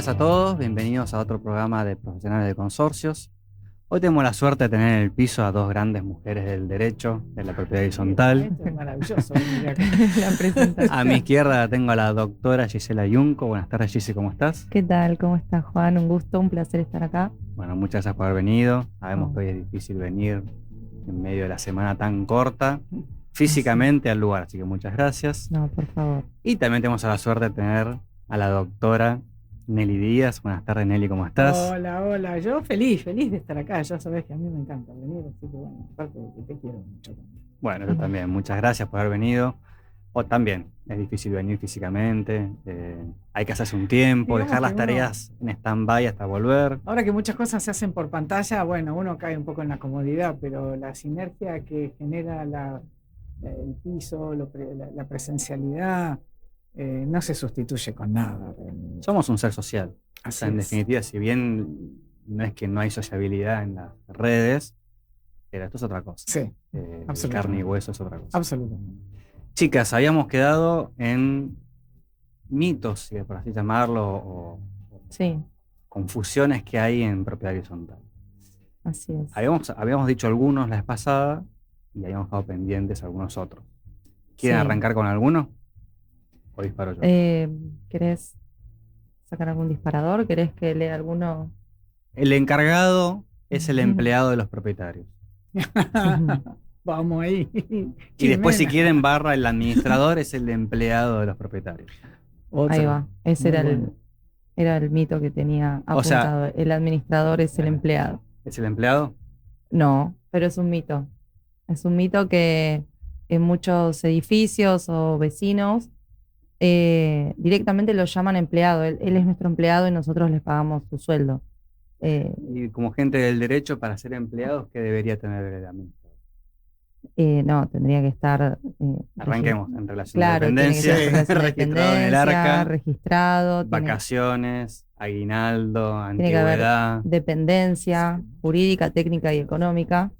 días a todos, bienvenidos a otro programa de Profesionales de Consorcios. Hoy tenemos la suerte de tener en el piso a dos grandes mujeres del derecho, de la propiedad horizontal. Esto es maravilloso. La presentación. A mi izquierda tengo a la doctora Gisela Yunco. Buenas tardes, Gise, ¿cómo estás? ¿Qué tal? ¿Cómo estás, Juan? Un gusto, un placer estar acá. Bueno, muchas gracias por haber venido. Sabemos que hoy es difícil venir en medio de la semana tan corta, físicamente al lugar, así que muchas gracias. No, por favor. Y también tenemos la suerte de tener a la doctora Nelly Díaz. Buenas tardes, Nelly, ¿cómo estás? Hola. Yo feliz de estar acá. Ya sabés que a mí me encanta venir, así que bueno, aparte de que te quiero mucho también. Bueno, yo también. Muchas gracias por haber venido. O también, es difícil venir físicamente. Hay que hacerse un tiempo, Digamos dejar las que tareas en stand-by hasta volver. Ahora que muchas cosas se hacen por pantalla, bueno, uno cae un poco en la comodidad, pero la sinergia que genera el piso, la presencialidad, no se sustituye con nada. Somos un ser social. O Así sea, en es. definitiva, si bien no es que no hay sociabilidad en las redes, pero esto es otra cosa. Sí, absolutamente. Carne y hueso es otra cosa. Absolutamente. Chicas, habíamos quedado en mitos, si es por así llamarlo, o Sí, confusiones que hay en propiedad horizontal. así es. Habíamos dicho algunos la vez pasada y habíamos dejado pendientes algunos otros. ¿Quieren Sí. arrancar con alguno? ¿O disparo yo? ¿Querés sacar algún disparador? ¿Querés que lea alguno? El encargado es el empleado de los propietarios. Vamos ahí. Y después, si Jimena. quieren, barra, el administrador es el empleado de los propietarios. Otro. Ahí va. Ese Muy era bueno. el mito que tenía O sea, apuntado. El administrador es el empleado. ¿Es el empleado? No, pero es un mito. Es un mito que en muchos edificios o vecinos directamente lo llaman empleado. Él es nuestro empleado y nosotros les pagamos su sueldo. Y como gente del derecho, para ser empleados, ¿qué debería tener el administrador? No, tendría que estar Arranquemos en relación claro, de dependencia, tiene que estar en registrado en el ARCA, registrado, vacaciones, aguinaldo, tiene que haber antigüedad. dependencia jurídica, técnica y económica.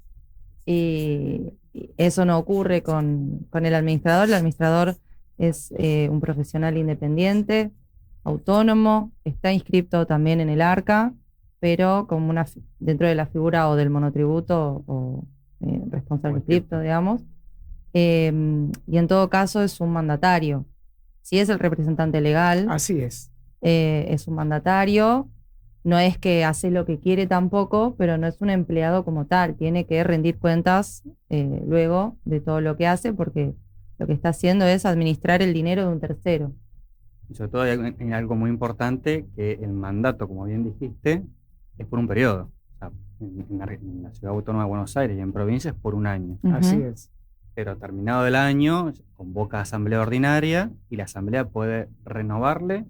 Y eso no ocurre con el administrador. El administrador es un profesional independiente, autónomo, está inscrito también en el ARCA, pero como dentro de la figura o del monotributo o responsable inscripto, digamos. Y en todo caso es un mandatario. Si es el representante legal, Así es. es un mandatario. No es que hace lo que quiere tampoco, pero no es un empleado como tal. Tiene que rendir cuentas luego de todo lo que hace, porque lo que está haciendo es administrar el dinero de un tercero. Y sobre todo hay algo muy importante, que el mandato, como bien dijiste, es por un periodo. O sea, en la Ciudad Autónoma de Buenos Aires y en provincias por un año. Así Ujú. es. Pero terminado el año, convoca asamblea ordinaria y la asamblea puede renovarle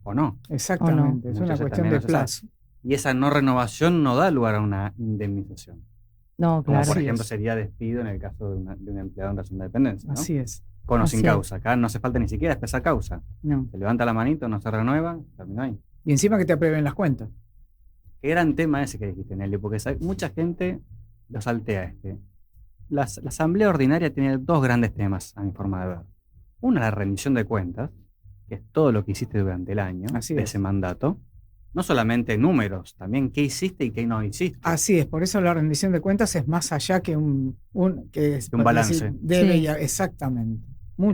o no. Exactamente. Es Muchas una veces cuestión también de no se sabe. plazo. Y esa no renovación no da lugar a una indemnización. No, Como claro. por Así ejemplo es. sería despido en el caso de un empleado en relación de dependencia, ¿no? Así es. Con o sin Así es. causa. Acá no hace falta ni siquiera expresar causa. No. Se levanta la manito, no se renueva, terminó ahí. Y encima que te aprueben las cuentas. Qué gran tema ese que dijiste, Nelly, porque mucha gente lo saltea este. La asamblea ordinaria tiene dos grandes temas, a mi forma de ver. Una, la rendición de cuentas, que es todo lo que hiciste durante el año Así de es. ese mandato. No solamente números, también qué hiciste y qué no hiciste. Así es. Por eso la rendición de cuentas es más allá que un balance. Debe Sí. exactamente.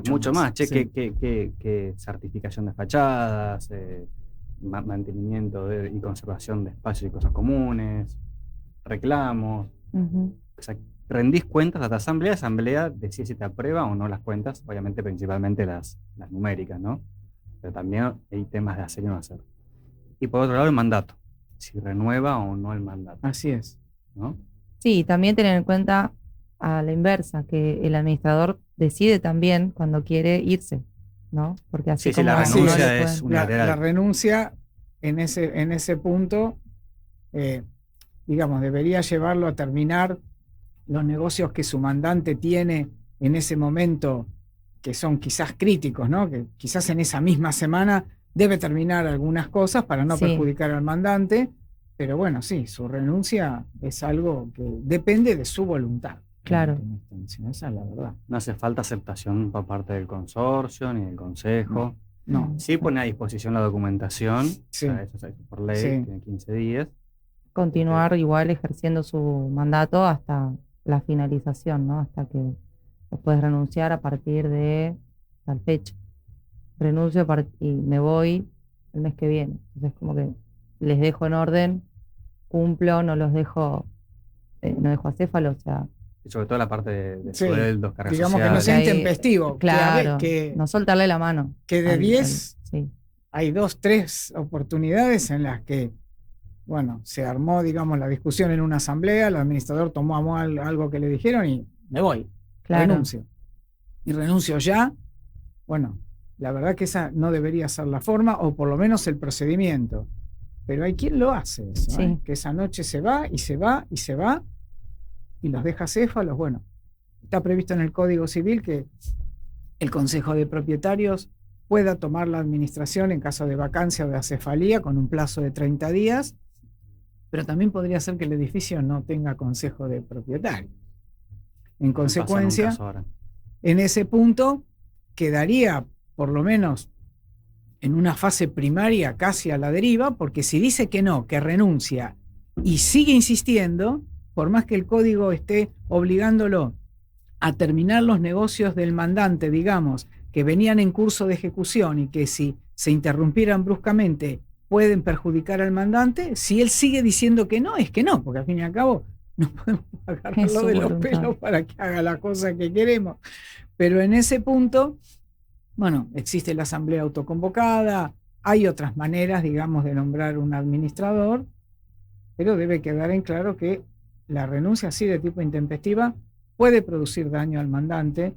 Es mucho más, che, Sí. que certificación de fachadas, mantenimiento y conservación de espacios y cosas comunes, reclamos. Ujú. O sea, rendís cuentas a la asamblea decide si te aprueba o no las cuentas, obviamente principalmente las numéricas, ¿no? Pero también hay temas de hacer y no hacer. Y por otro lado el mandato, si renueva o no el mandato, Así es. ¿no? Sí, también tener en cuenta a la inversa, que el administrador decide también cuando quiere irse, ¿no? Porque así Sí, como la a uno renuncia le es pueden- unilateral. La renuncia en ese punto, digamos, debería llevarlo a terminar los negocios que su mandante tiene en ese momento, que son quizás críticos, ¿no? Que quizás en esa misma semana debe terminar algunas cosas para no Sí. perjudicar al mandante, pero bueno, sí, su renuncia es algo que depende de su voluntad. Claro. En última instancia. Esa es la verdad. No hace falta aceptación por parte del consorcio ni del consejo. No. Sí pone a disposición la documentación, Sí. o sea, eso es por ley, Sí. tiene 15 días. Continuar igual ejerciendo su mandato hasta la finalización, ¿no? Hasta que puedes renunciar a partir de tal fecha. Renuncio y me voy el mes que viene. Entonces, como que les dejo en orden, cumplo, no los dejo, no dejo acéfalo, o sea, Y sobre todo la parte de Sí. sueldos, cargas Digamos que no sociales. sea ahí, intempestivo. claro, Que no soltarle la mano. de 10 sí. hay 2, 3 oportunidades en las que, bueno, se armó, digamos, la discusión en una asamblea, el administrador tomó algo que le dijeron y me voy, Claro. renuncio. Y renuncio ya. Bueno, la verdad que esa no debería ser la forma, o por lo menos el procedimiento. Pero hay quien lo hace eso, Sí. que esa noche se va y se va y se va y los deja céfalos. Bueno, está previsto en el Código Civil que el Consejo de Propietarios pueda tomar la administración en caso de vacancia o de acefalía con un plazo de 30 días, pero también podría ser que el edificio no tenga Consejo de Propietarios. En Me pasa consecuencia, un caso ahora. en ese punto quedaría por lo menos en una fase primaria casi a la deriva, porque si dice que no, que renuncia y sigue insistiendo, por más que el código esté obligándolo a terminar los negocios del mandante, digamos, que venían en curso de ejecución y que si se interrumpieran bruscamente pueden perjudicar al mandante, si él sigue diciendo que no, es que no, porque al fin y al cabo no podemos Es agarrarlo su de los voluntad. pelos para que haga la cosa que queremos. Pero en ese punto, bueno, existe la asamblea autoconvocada, hay otras maneras, digamos, de nombrar un administrador, pero debe quedar en claro que la renuncia así de tipo intempestiva puede producir daño al mandante,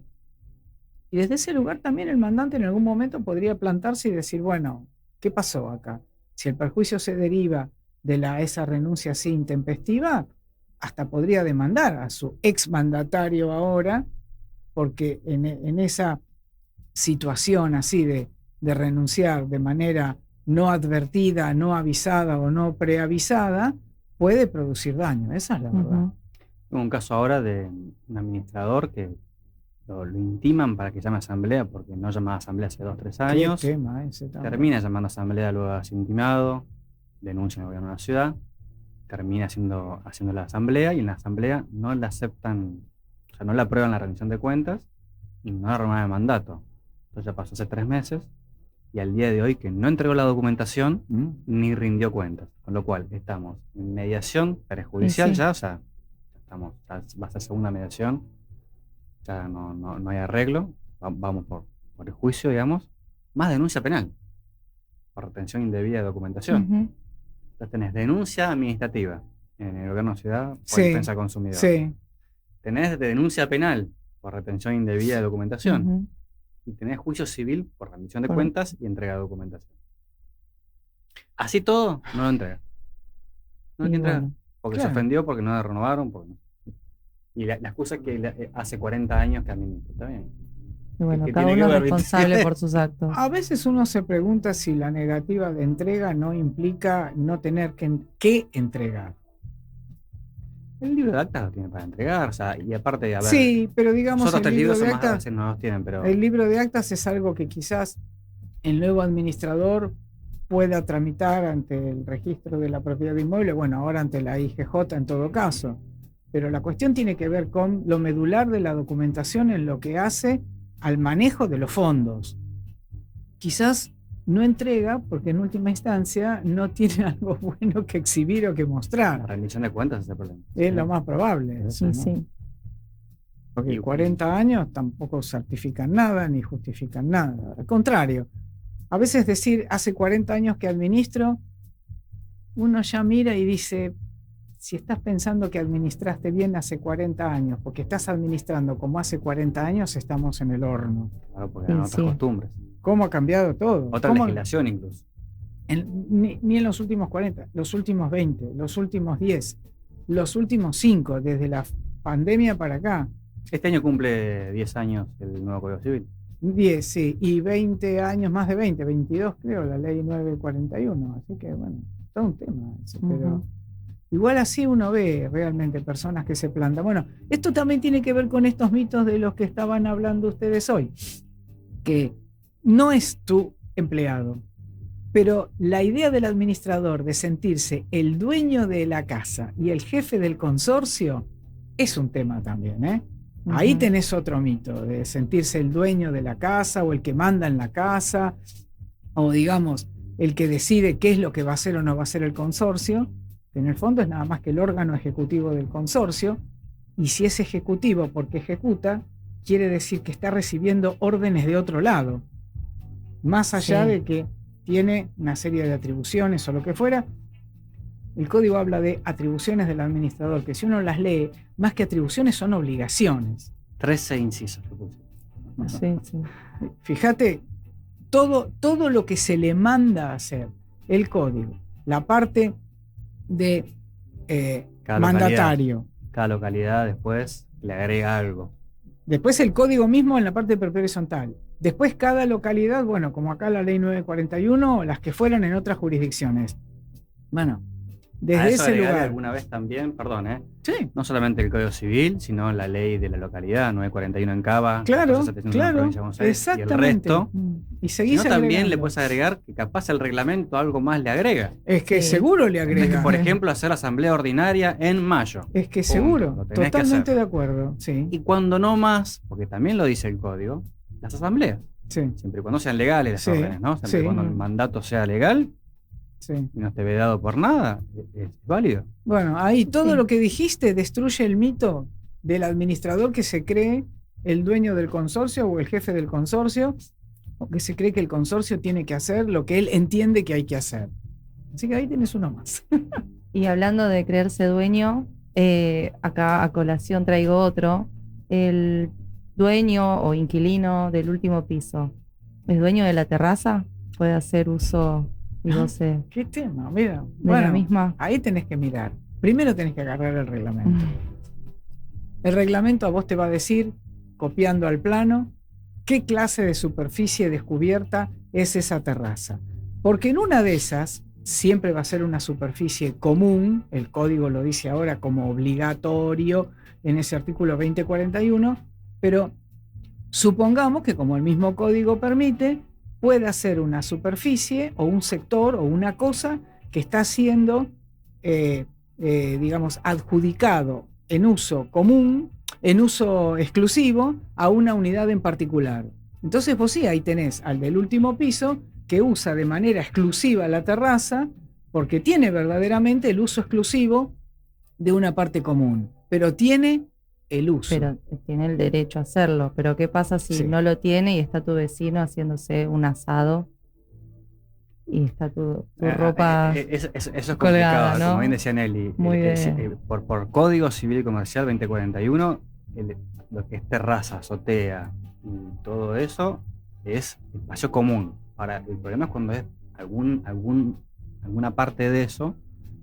y desde ese lugar también el mandante en algún momento podría plantarse y decir, bueno, ¿qué pasó acá? Si el perjuicio se deriva de esa renuncia así intempestiva, hasta podría demandar a su exmandatario ahora, porque en esa situación así de renunciar de manera no advertida, no avisada o no preavisada, puede producir daño. Esa es la verdad. Ujú. Tengo un caso ahora de un administrador que lo intiman para que llame a asamblea porque no llamaba a asamblea hace 2 o 3 años. Qué tema ese también. Termina llamando a asamblea, luego hace intimado, denuncia en el gobierno de la ciudad, termina haciendo la asamblea y en la asamblea no la aceptan, o sea, no le aprueban la rendición de cuentas y no la renuevan el mandato. Entonces ya pasó hace 3 meses y al día de hoy que no entregó la documentación ni rindió cuentas. Con lo cual estamos en mediación prejudicial Y sí. ya, o sea, ya va a ser segunda mediación, ya no hay arreglo, vamos por el juicio, digamos, más denuncia penal por retención indebida de documentación. Ujú. Entonces tenés denuncia administrativa en el gobierno de ciudad por Sí, defensa del consumidor. Sí, Tenés denuncia penal por retención indebida de documentación. Ujú. Y tenés juicio civil por rendición de Por- cuentas y entrega de documentación. Así todo, no lo entrega. No lo Y entrega. bueno, Porque Claro. se ofendió, porque no le renovaron. Y la excusa es que hace 40 años que administra. Está bien. y bueno, que cada tiene que uno es ver, ¿viste? responsable por sus actos. a veces uno se pregunta si la negativa de entrega no implica no tener que entregar. El libro de actas lo tiene para entregar. O sea, y aparte, a ver, Sí, pero digamos nosotros el tres libro libros de más a actas, veces no los tienen, pero el libro de actas es algo que quizás el nuevo administrador pueda tramitar ante el registro de la propiedad de inmueble, bueno, ahora ante la IGJ en todo caso. Pero la cuestión tiene que ver con lo medular de la documentación en lo que hace al manejo de los fondos. Quizás no entrega porque en última instancia no tiene algo bueno que exhibir o que la mostrar. rendición de cuentas es el problema. Es lo más probable. eso, Sí, ¿no? sí. Porque Y- 40 años tampoco certifican nada ni justifican nada. Al contrario, a veces decir hace 40 años que administro, uno ya mira y dice, si estás pensando que administraste bien hace 40 años, porque estás administrando como hace 40 años, estamos en el horno. Claro, porque eran Sí, otras sí. costumbres. ¿Cómo ha cambiado todo? Otra ¿Cómo- legislación incluso. ni en los últimos 40, los últimos 20, los últimos 10, los últimos 5, desde la pandemia para acá. Este año cumple 10 años el nuevo Código Civil. 10, sí, y 20 años, más de 20, 22 creo, la ley 941, así que bueno, todo un tema ese, pero Ujú. igual así uno ve realmente personas que se plantan. Bueno, esto también tiene que ver con estos mitos de los que estaban hablando ustedes hoy, que no es tu empleado. Pero la idea del administrador de sentirse el dueño de la casa y el jefe del consorcio es un tema también, ¿eh? Ahí tenés otro mito, de sentirse el dueño de la casa o el que manda en la casa, o digamos, el que decide qué es lo que va a hacer o no va a hacer el consorcio, que en el fondo es nada más que el órgano ejecutivo del consorcio, y si es ejecutivo porque ejecuta, quiere decir que está recibiendo órdenes de otro lado, más allá de que tiene una serie de atribuciones o lo que fuera. El código habla de atribuciones del administrador, que si uno las lee, más que atribuciones son obligaciones. 13 incisos. Sí. Fíjate, todo lo que se le manda a hacer, el código, la parte de mandatario. Cada localidad después le agrega algo. Después el código mismo en la parte propia horizontal. Después cada localidad, bueno, como acá la ley 941, las que fueran en otras jurisdicciones. Bueno, desde ese lugar. Alguna vez también, perdón, Sí. no solamente el Código Civil, sino la ley de la localidad, 941 en Cava, Claro, 701 en Buenos Aires, exactamente. Y el resto. Y seguís Sino también agregando. le puedes agregar que capaz el reglamento algo más le agrega. Es que seguro le agrega. Por ejemplo, hacer asamblea ordinaria en mayo. Es que Punto. seguro, Lo tenés que totalmente hacer. de acuerdo. Sí, Y cuando no más, porque también lo dice el código, las asambleas. sí, Siempre y cuando sean legales las Sí, órdenes, ¿no? Siempre y sí. cuando el mandato sea legal sí. y no esté vedado por nada, es válido. Bueno, ahí todo Sí. lo que dijiste destruye el mito del administrador que se cree el dueño del consorcio o el jefe del consorcio, o que se cree que el consorcio tiene que hacer lo que él entiende que hay que hacer. Así que ahí tienes uno más. Y hablando de creerse dueño, acá a colación traigo otro. El dueño o inquilino del último piso, ¿es dueño de la terraza? ¿Puede hacer uso y goce ¿Qué tema? Mira, de la misma? ahí tenés que mirar. Primero tenés que agarrar el reglamento. El reglamento a vos te va a decir, copiando al plano, qué clase de superficie descubierta es esa terraza. Porque en una de esas siempre va a ser una superficie común, el código lo dice ahora como obligatorio en ese artículo 2041, pero supongamos que como el mismo código permite, pueda ser una superficie o un sector o una cosa que está siendo, digamos, adjudicado en uso común, en uso exclusivo, a una unidad en particular. Entonces vos sí, ahí tenés al del último piso que usa de manera exclusiva la terraza porque tiene verdaderamente el uso exclusivo de una parte común, pero tiene el uso. Pero tiene el derecho a hacerlo. Pero ¿qué pasa si Sí. no lo tiene y está tu vecino haciéndose un asado y está tu ropa? Eso es colgada, complicado, ¿no? como bien decía Nelly. Muy bien. Por Código Civil y Comercial 2041, lo que es terraza, azotea y todo eso es espacio común. Ahora, el problema es cuando es alguna parte de eso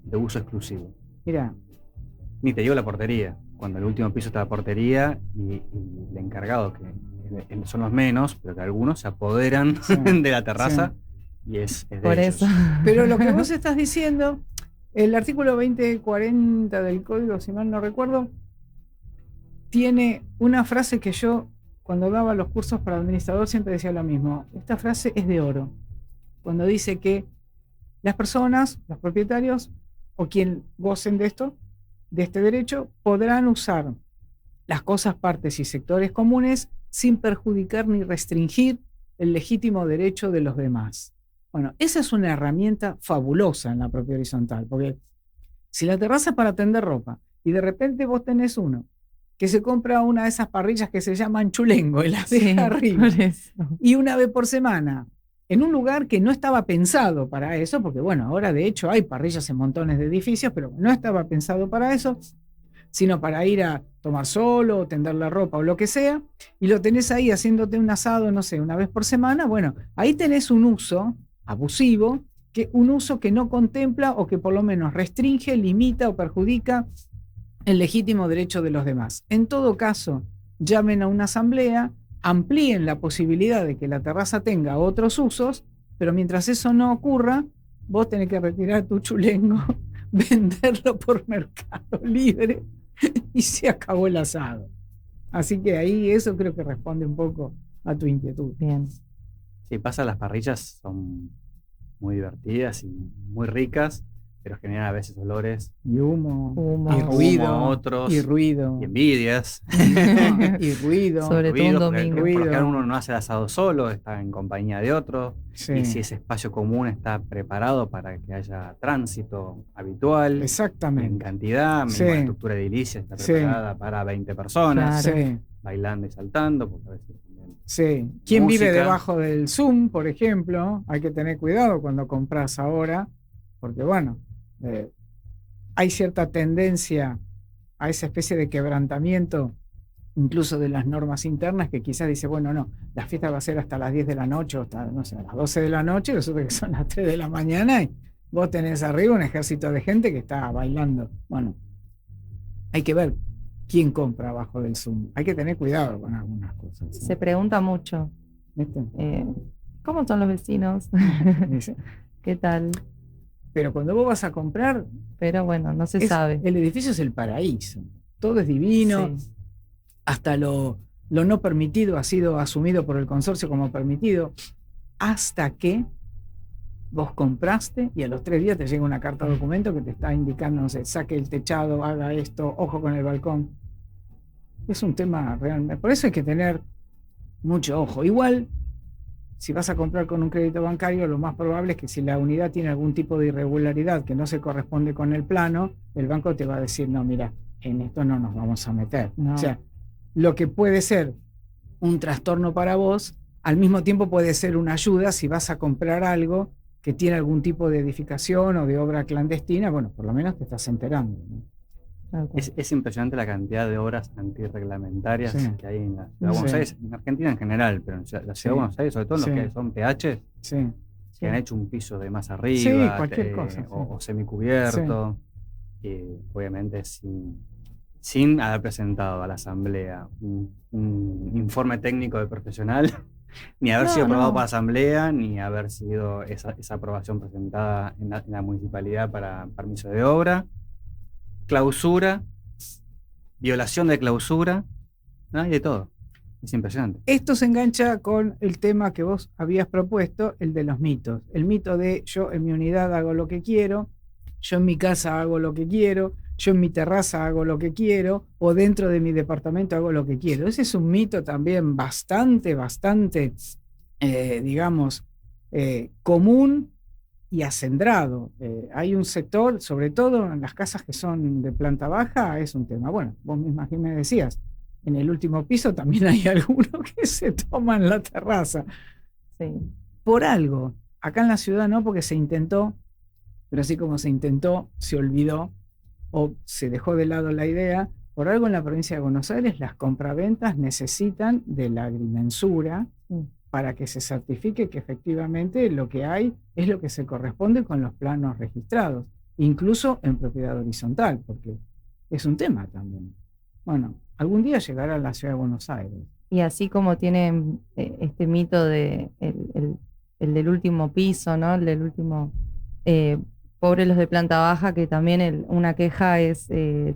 de uso exclusivo. Mira, Ni te digo la portería. Cuando el último piso está la portería y el encargado, que son los menos, pero que algunos se apoderan Sí, de la terraza y es de Por ellos. eso. pero lo que vos estás diciendo, el artículo 2040 del código, si mal no recuerdo, tiene una frase que yo, cuando daba los cursos para administrador, siempre decía lo mismo. Esta frase es de oro. Cuando dice que las personas, los propietarios, o quien gocen de esto, de este derecho, podrán usar las cosas, partes y sectores comunes sin perjudicar ni restringir el legítimo derecho de los demás. Bueno, esa es una herramienta fabulosa en la propia horizontal, porque si la terraza es para tender ropa y de repente vos tenés uno que se compra una de esas parrillas que se llaman chulengo y las deja arriba, por eso. y una vez por semana en un lugar que no estaba pensado para eso, porque bueno, ahora de hecho hay parrillas en montones de edificios, pero no estaba pensado para eso, sino para ir a tomar solo, o tender la ropa o lo que sea, y lo tenés ahí haciéndote un asado, no sé, una vez por semana. Bueno, ahí tenés un uso abusivo, un uso que no contempla o que por lo menos restringe, limita o perjudica el legítimo derecho de los demás. En todo caso, llamen a una asamblea, amplíen la posibilidad de que la terraza tenga otros usos, pero mientras eso no ocurra, vos tenés que retirar tu chulengo, venderlo por Mercado Libre y se acabó el asado. Así que ahí eso creo que responde un poco a tu inquietud. Bien. Sí, pasa, las parrillas son muy divertidas y muy ricas, pero generan a veces olores, Y humo, Humo. y ruido, Humo, otros, y ruido, y envidias. no, y ruido. Sobre todo un Ruido, domingo. por lo general Ruido. uno no hace el asado solo, está en compañía de otro. Sí, Y si ese espacio común está preparado para que haya tránsito habitual, en exactamente. cantidad, Sí. misma estructura edilicia está Sí. preparada para 20 personas, Claro. Sí, bailando y saltando, porque a veces también sí. ¿Quién vive música. debajo del Zoom, por ejemplo? Hay que tener cuidado cuando compras ahora, porque bueno, hay cierta tendencia a esa especie de quebrantamiento, incluso de las normas internas, que quizás dice, bueno, no, la fiesta va a ser hasta las 10 de la noche o hasta, no sé, a las 12 de la noche, resulta que son las 3 de la mañana y vos tenés arriba un ejército de gente que está bailando. Bueno, hay que ver quién compra abajo del Zoom. Hay que tener cuidado con algunas cosas. ¿Sí? Se pregunta mucho, ¿Viste? ¿cómo son los vecinos? Dice, ¿Qué tal? pero cuando vos vas a comprar, Pero bueno, no se es- sabe. el edificio es el paraíso. Todo es divino. Sí. Hasta lo no permitido ha sido asumido por el consorcio como permitido, hasta que vos compraste y a los 3 días te llega una carta de documento que te está indicando, no sé, saque el techado, haga esto, ojo con el balcón. Es un tema realmente. Por eso hay que tener mucho ojo. Igual, si vas a comprar con un crédito bancario, lo más probable es que si la unidad tiene algún tipo de irregularidad que no se corresponde con el plano, el banco te va a decir, no, mira, en esto no nos vamos a meter. No. O sea, lo que puede ser un trastorno para vos, al mismo tiempo puede ser una ayuda si vas a comprar algo que tiene algún tipo de edificación o de obra clandestina, bueno, por lo menos te estás enterando, ¿no? Tal cual. Es impresionante la cantidad de obras antirreglamentarias Sí. que hay en la ciudad de Sí. Buenos Aires, en Argentina en general, pero en la ciudad Sí. de Buenos Aires, sobre todo en Sí. los que son PH, Sí, Sí. que han hecho un piso de más arriba, cualquier cosa, sí. o semicubierto, obviamente sin haber presentado a la Asamblea un informe técnico de profesional, ni haber No, sido aprobado no. por la Asamblea, ni haber sido esa aprobación presentada en la municipalidad para permiso de obra, clausura, violación de clausura, ¿no? Hay de todo. Es impresionante. esto se engancha con el tema que vos habías propuesto, el de los mitos. El mito de yo en mi unidad hago lo que quiero, yo en mi casa hago lo que quiero, yo en mi terraza hago lo que quiero, o dentro de mi departamento hago lo que quiero. Ese es un mito también bastante, digamos, común y acendrado. Hay un sector, sobre todo en las casas que son de planta baja, es un tema. Bueno, vos misma aquí me decías, en el último piso también hay algunos que se toman la terraza. Sí. Por algo. Acá en la ciudad no, porque se intentó, pero así como se intentó, se olvidó o se dejó de lado la idea. Por algo en la provincia de Buenos Aires las compraventas necesitan de la agrimensura para que se certifique que efectivamente lo que hay es lo que se corresponde con los planos registrados, incluso en propiedad horizontal, porque es un tema también. Bueno, algún día llegará a la ciudad de Buenos Aires. Y así como tienen este mito de el del último piso, ¿no? El del último, pobre los de planta baja, que también una queja es,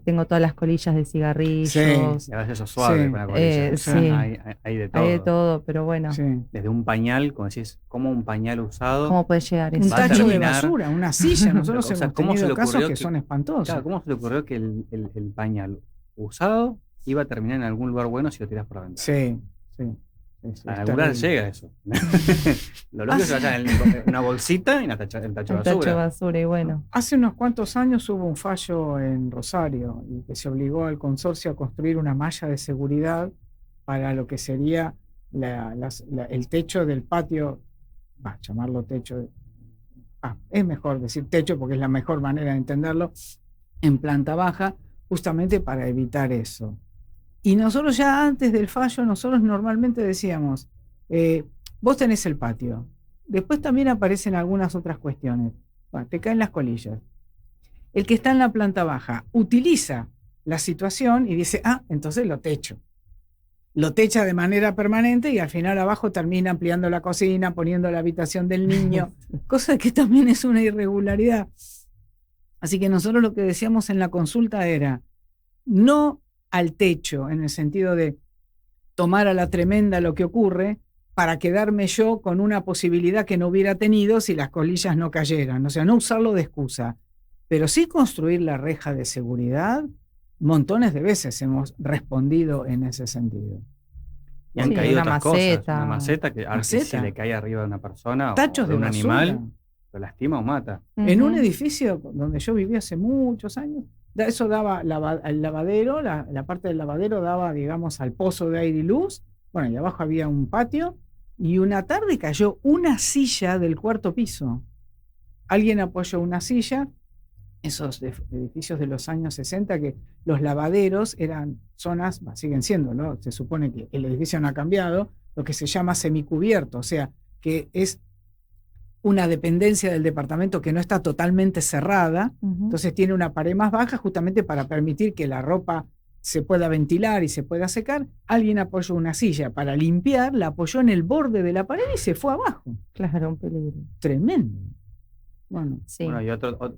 tengo todas las colillas de cigarrillos, Y a veces eso suave Sí. con la colilla. Sí. Hay de todo. hay de todo, pero bueno, Sí. Desde un pañal, como decís, como un pañal usado. ¿cómo puede llegar Un eso? Va a tacho de terminar- basura, una silla. Nosotros O sea, hemos ¿cómo se tenido le casos ocurrió que que- son espantosos. Claro, ¿cómo se le ocurrió que el pañal usado iba a terminar en algún lugar bueno si lo tiras por la ventana? Sí, sí. Es A algún lugar terrible. llega eso. Lo lógico es que vaya en una bolsita y en el tacho de El tacho de basura. basura, y bueno, Hace unos cuantos años hubo un fallo en Rosario y que se obligó al consorcio a construir una malla de seguridad para lo que sería el techo del patio, llamarlo techo, es mejor decir techo porque es la mejor manera de entenderlo, en planta baja, justamente para evitar eso. Y nosotros ya antes del fallo, nosotros normalmente decíamos, vos tenés el patio, después también aparecen algunas otras cuestiones. Bueno, te caen las colillas. El que está en la planta baja utiliza la situación y dice, entonces lo techo. Lo techa de manera permanente y al final abajo termina ampliando la cocina, poniendo la habitación del niño, cosa que también es una irregularidad. Así que nosotros lo que decíamos en la consulta era, no al techo, en el sentido de tomar a la tremenda lo que ocurre, para quedarme yo con una posibilidad que no hubiera tenido si las colillas no cayeran. O sea, no usarlo de excusa, pero sí construir la reja de seguridad. Montones de veces hemos respondido en ese sentido. Y han Sí, caído una otras cosas. maceta. Una maceta que si Maceta. le cae arriba de una persona Tachos o de de un basura. animal, lo lastima o mata. En un Ujú. edificio donde yo vivía hace muchos años, eso daba al lavadero, la parte del lavadero daba, digamos, al pozo de aire y luz. Bueno, y abajo había un patio, y una tarde cayó una silla del cuarto piso. Alguien apoyó una silla, esos edificios de los años 60, que los lavaderos eran zonas, siguen siendo, ¿no? Se supone que el edificio no ha cambiado, lo que se llama semicubierto, o sea, que es una dependencia del departamento que no está totalmente cerrada, Ujú. entonces tiene una pared más baja justamente para permitir que la ropa se pueda ventilar y se pueda secar. Alguien apoyó una silla para limpiar, la apoyó en el borde de la pared y se fue abajo. Claro, un peligro. Tremendo. Bueno, Sí. Bueno, y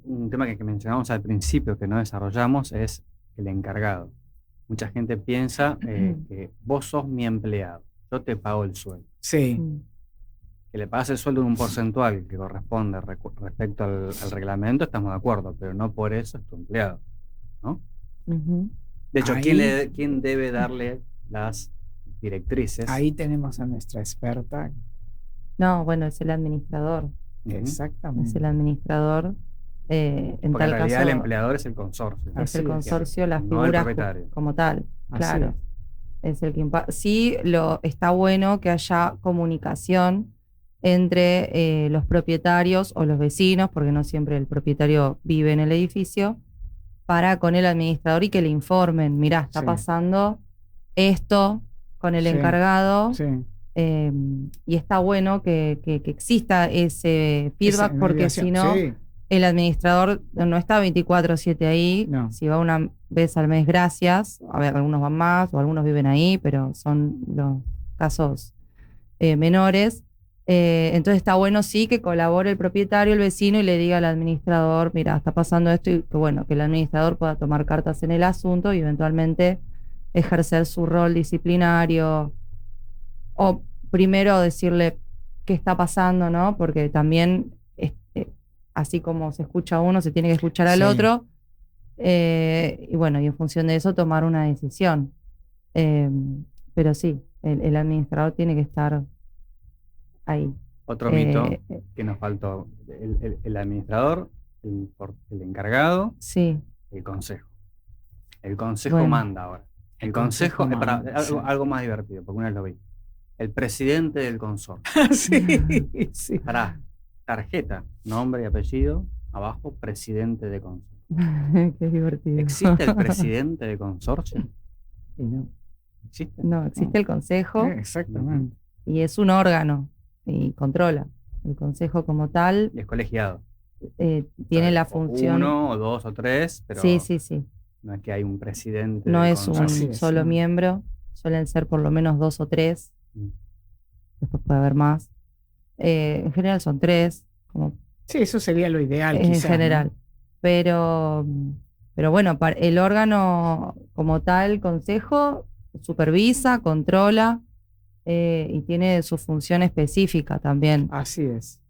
un tema que mencionamos al principio que no desarrollamos es el encargado. Mucha gente piensa que vos sos mi empleado, yo te pago el sueldo. sí, Que le pagas el sueldo en un porcentual que corresponde respecto al reglamento, estamos de acuerdo, pero no por eso es tu empleado, ¿no? Ujú. De hecho, Ahí- ¿quién debe darle las directrices? ahí tenemos a nuestra experta. No, bueno, es el administrador. Ujú. Es Exactamente. el administrador. En Porque en tal realidad caso el empleador es el consorcio. es Así el es. consorcio, la No el figura propietario. como tal. Así Claro. Es el que sí, está bueno que haya comunicación entre los propietarios o los vecinos, porque no siempre el propietario vive en el edificio, para con el administrador y que le informen, mirá, está Sí. pasando esto con el Sí. encargado, Sí. y está bueno que exista ese feedback, Esa porque mediación, si no, sí. el administrador no está 24/7 ahí. No. Si va una vez al mes, gracias. A ver, algunos van más o algunos viven ahí, pero son los casos menores. Entonces está bueno sí que colabore el propietario, el vecino, y le diga al administrador, mira, está pasando esto, y que bueno, que el administrador pueda tomar cartas en el asunto y eventualmente ejercer su rol disciplinario, o primero decirle qué está pasando, ¿no? Porque también así como se escucha a uno, se tiene que escuchar al Sí. otro, y bueno, y en función de eso tomar una decisión. Pero sí, el administrador tiene que estar ahí. Otro mito que nos faltó, el administrador, el encargado, Sí, el consejo. El consejo Bueno. manda ahora. El consejo, consejo para, manda, sí. algo más divertido, porque una vez lo vi. El presidente del consorcio. Sí, sí. Pará, tarjeta, nombre y apellido, abajo, presidente de consorcio. qué divertido. ¿Existe el presidente de consorcio? Y no. ¿Existe? No, existe el consejo Exactamente. y es un órgano y controla. El consejo como tal Y es colegiado. tiene la O función. uno, o dos, o tres, pero Sí, sí, sí. no es que hay un presidente No del es un consorcio. Así es, solo ¿no? miembro, suelen ser por lo menos 2 o 3, Mm. después puede haber más. En general son 3, como Sí, eso sería lo ideal, en quizás, general. ¿no? Pero bueno, el órgano como tal, consejo, supervisa, controla y tiene su función específica también. Así es.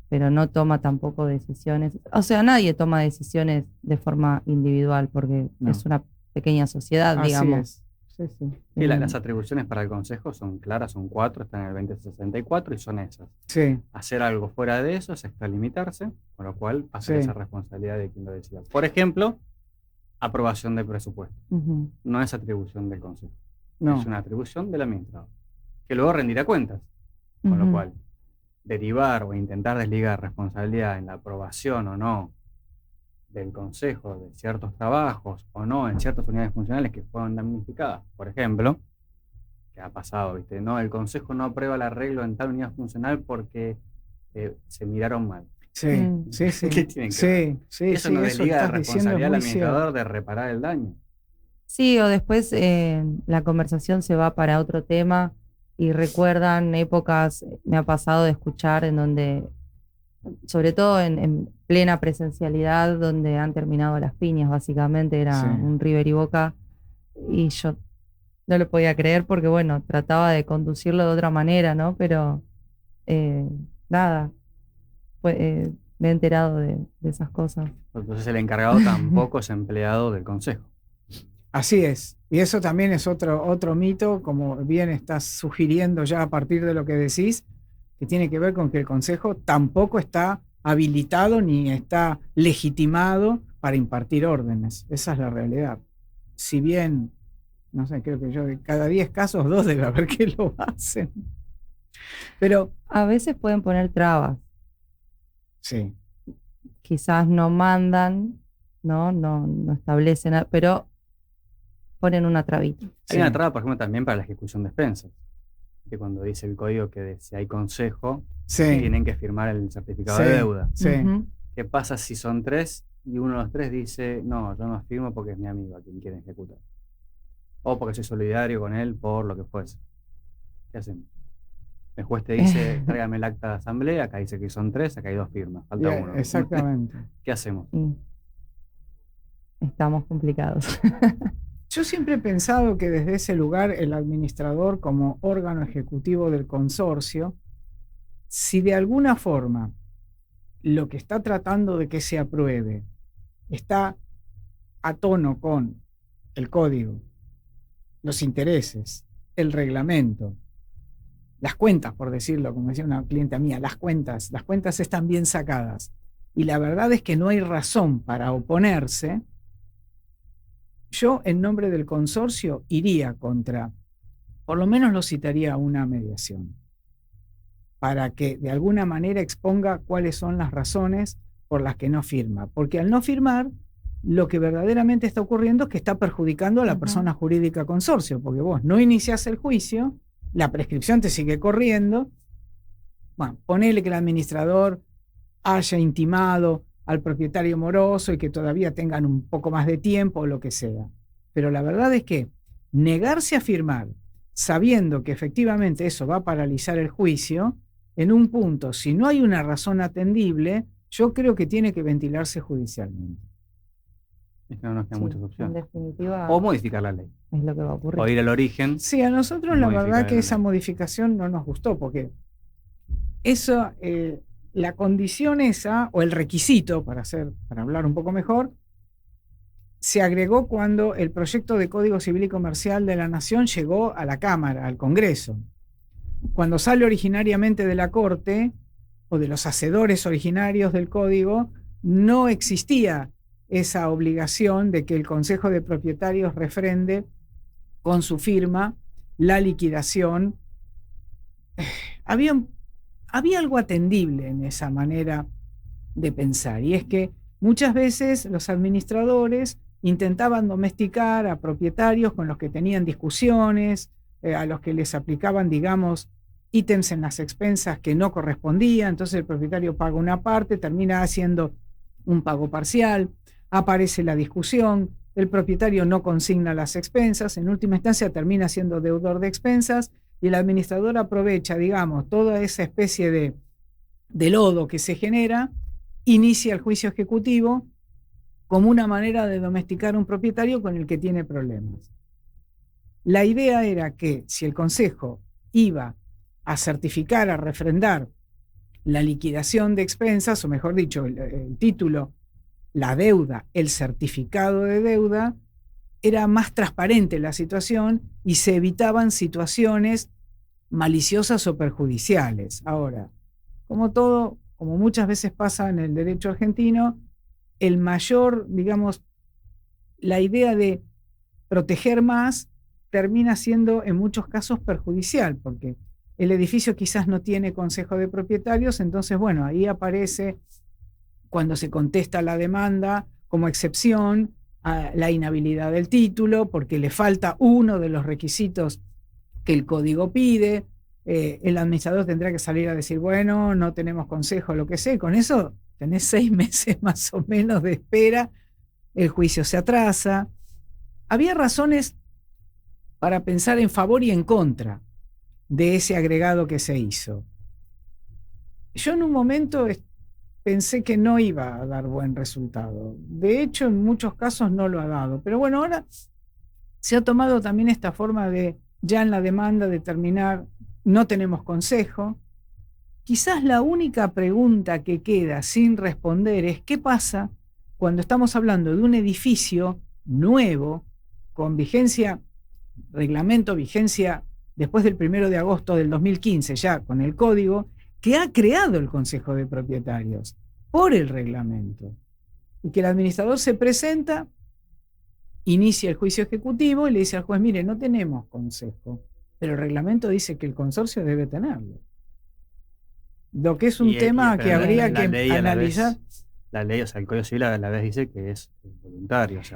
Pero no toma tampoco decisiones. O sea, nadie toma decisiones de forma individual porque No. es una pequeña sociedad, Así digamos. es. Sí, sí. Sí, las atribuciones para el consejo son claras, son 4, están en el 2064 y son esas. Sí, Hacer algo fuera de eso es extralimitarse, con lo cual pasa Sí. esa responsabilidad de quien lo decida. Por ejemplo, aprobación de presupuesto. Ujú. No es atribución del consejo, no. es una atribución del administrador, que luego rendirá cuentas. Con lo Ujú. cual, derivar o intentar desligar responsabilidad en la aprobación o no del consejo de ciertos trabajos o no en ciertas unidades funcionales que fueron damnificadas. Por ejemplo, que ha pasado, ¿viste? No, el consejo no aprueba el arreglo en tal unidad funcional porque se miraron mal. Sí, Mm. sí, sí. ¿Qué tiene que Sí, ver? sí, Eso sí, no eso desliga la estás diciendo es responsabilidad al muy cierto. administrador de reparar el daño. Sí, o después la conversación se va para otro tema y recuerdan épocas, me ha pasado de escuchar en donde, sobre todo en plena presencialidad, donde han terminado las piñas, básicamente era Sí. un River y Boca, y yo no lo podía creer porque, bueno, trataba de conducirlo de otra manera, ¿no? Pero nada, me he enterado de esas cosas. Entonces el encargado tampoco es empleado del consejo. Así es. Y eso también es otro mito, como bien estás sugiriendo ya a partir de lo que decís, que tiene que ver con que el consejo tampoco está habilitado ni está legitimado para impartir órdenes. Esa es la realidad. Si bien, no sé, creo que yo de cada 10 casos, 2 debe haber que lo hacen. Pero A veces pueden poner trabas, sí, quizás no mandan, no establecen, pero ponen una trabita. Hay sí, una traba, por ejemplo, también para la ejecución de expensas, que cuando dice el código que si hay consejo, sí, tienen que firmar el certificado sí, de deuda. sí. Ujú. ¿Qué pasa si son 3 y uno de los 3 dice, no, yo no firmo porque es mi amigo a quien quiere ejecutar? O porque soy solidario con él por lo que fuese. ¿Qué hacemos? El juez te dice, tráigame el acta de asamblea, acá dice que son 3, acá hay 2 firmas, falta uno. Exactamente. ¿Qué hacemos? Y estamos complicados. Yo siempre he pensado que desde ese lugar el administrador como órgano ejecutivo del consorcio, si de alguna forma lo que está tratando de que se apruebe está a tono con el código, los intereses, el reglamento, las cuentas, por decirlo, como decía una clienta mía, las cuentas están bien sacadas y la verdad es que no hay razón para oponerse, yo en nombre del consorcio iría contra, por lo menos lo citaría a una mediación, para que de alguna manera exponga cuáles son las razones por las que no firma. Porque al no firmar, lo que verdaderamente está ocurriendo es que está perjudicando a la persona jurídica consorcio, porque vos no iniciás el juicio, la prescripción te sigue corriendo. Bueno, ponele que el administrador haya intimado al propietario moroso y que todavía tengan un poco más de tiempo o lo que sea. Pero la verdad es que negarse a firmar, sabiendo que efectivamente eso va a paralizar el juicio, en un punto, si no hay una razón atendible, yo creo que tiene que ventilarse judicialmente. Es que no nos quedan muchas En opciones. definitiva, O modificar la ley. es lo que va a ocurrir. O ir al origen. Sí, a nosotros la Modificar verdad que la esa ley. modificación no nos gustó, porque eso, la condición esa, o el requisito, para hablar un poco mejor, se agregó cuando el proyecto de Código Civil y Comercial de la Nación llegó a la Cámara, al Congreso. Cuando sale originariamente de la Corte, o de los hacedores originarios del Código, no existía esa obligación de que el Consejo de Propietarios refrende con su firma la liquidación. Había algo atendible en esa manera de pensar, y es que muchas veces los administradores intentaban domesticar a propietarios con los que tenían discusiones, a los que les aplicaban, digamos, ítems en las expensas que no correspondían, entonces el propietario paga una parte, termina haciendo un pago parcial, aparece la discusión, el propietario no consigna las expensas, en última instancia termina siendo deudor de expensas y el administrador aprovecha, digamos, toda esa especie de lodo que se genera, inicia el juicio ejecutivo como una manera de domesticar a un propietario con el que tiene problemas. La idea era que si el consejo iba a certificar, a refrendar la liquidación de expensas, o mejor dicho, el título, la deuda, el certificado de deuda, era más transparente la situación y se evitaban situaciones maliciosas o perjudiciales. Ahora, como todo, como muchas veces pasa en el derecho argentino, el mayor, digamos, la idea de proteger más termina siendo en muchos casos perjudicial, porque el edificio quizás no tiene consejo de propietarios, entonces, bueno, ahí aparece, cuando se contesta la demanda, como excepción a la inhabilidad del título, porque le falta uno de los requisitos que el código pide. El administrador tendrá que salir a decir, bueno, no tenemos consejo, lo que sea, y con eso tenés 6 meses más o menos de espera, el juicio se atrasa. Había razones para pensar en favor y en contra de ese agregado que se hizo. Yo en un momento pensé que no iba a dar buen resultado. De hecho, en muchos casos no lo ha dado. Pero bueno, ahora se ha tomado también esta forma de ya en la demanda determinar, no tenemos consejo. Quizás la única pregunta que queda sin responder es ¿qué pasa cuando estamos hablando de un edificio nuevo, con vigencia, reglamento, vigencia después del 1 de agosto del 2015, ya con el código, que ha creado el Consejo de Propietarios por el reglamento? Y que el administrador se presenta, inicia el juicio ejecutivo y le dice al juez, mire, no tenemos consejo, pero el reglamento dice que el consorcio debe tenerlo. Lo que es un tema que habría que analizar. La ley, o sea, el Código Civil a la vez dice que es voluntario. O sea,